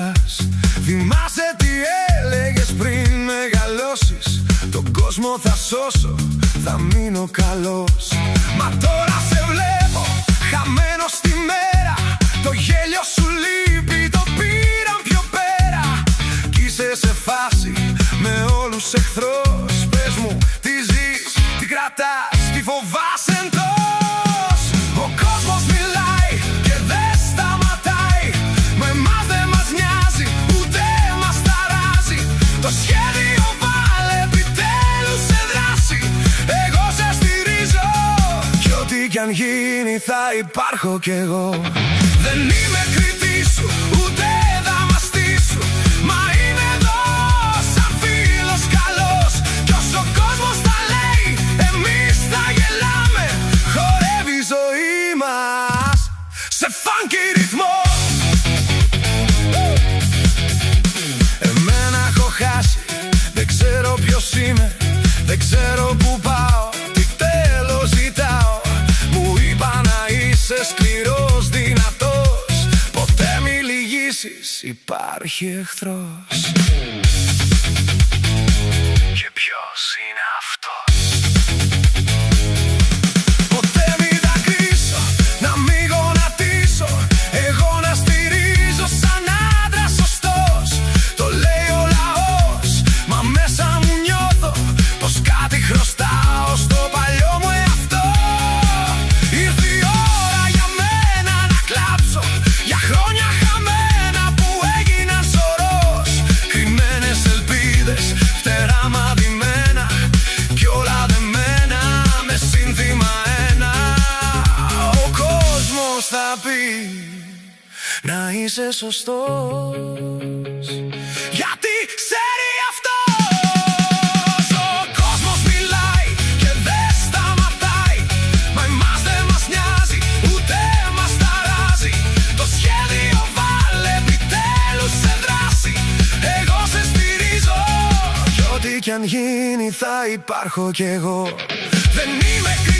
πας. Θυμάσαι τι έλεγες πριν μεγαλώσεις? Τον κόσμο θα σώσω, θα μείνω καλός. Μα τώρα σε βλέπω χαμένο στη μέρα. Το γέλιο σου λείπει, το πήραν πιο πέρα. Κι είσαι σε φάση με όλους εχθρός. Πες μου τι ζεις, τι κρατάς, τι φοβάσαι εντός? Ο κόσμος μιλάει και δεν σταματάει. Με εμάς δεν μας νοιάζει, ούτε μας ταράζει. Το σχέδιο βάλε επιτέλους σε δράση. Εγώ σε στηρίζω κι ό,τι κι αν γίνει θα υπάρχω κι εγώ. Δεν είμαι κριτής σου, ούτε δαμαστής σου. Μα είμαι εδώ σαν φίλος καλός. Κι όσο ο κόσμος τα λέει, εμείς θα γελάμε. Χορεύει η ζωή μας σε funky ρυθμό. Εμένα έχω χάσει, δεν ξέρω ποιος είμαι. Δεν ξέρω που πάω, τι τέλος ζητάω. Μου είπα να είσαι σκληρός, δυνατός. Ποτέ μη λυγίσεις, υπάρχει εχθρός. Και ποιος είναι αυτός? Ποτέ μη δακρύσω, να μη γονατίσω. Εγώ να στηρίζω σαν άντρας σωστός. Το λέει ο λαός, μα μέσα μου νιώθω πως κάτι χρωστάω στο παλιό μου εαυτό. Ήρθε η ώρα για μένα να κλάψω, για χρόνια χαμένα που έγιναν σωρός. Κρυμμένες ελπίδες, φτερά μαδημένα κι όλα δεμένα με σύνθημα ένα. Ο κόσμος θα πει να είσαι σωστός, γιατί ξέρει αυτός. Ο κόσμος μιλάει και δεν σταματάει. Μα εμάς δεν μας νοιάζει, ούτε μας ταράζει. Το σχέδιο βάλε επιτέλους σε δράση. Εγώ σε στηρίζω κι ό,τι κι αν γίνει θα υπάρχω κι εγώ. Δεν είμαι κριτής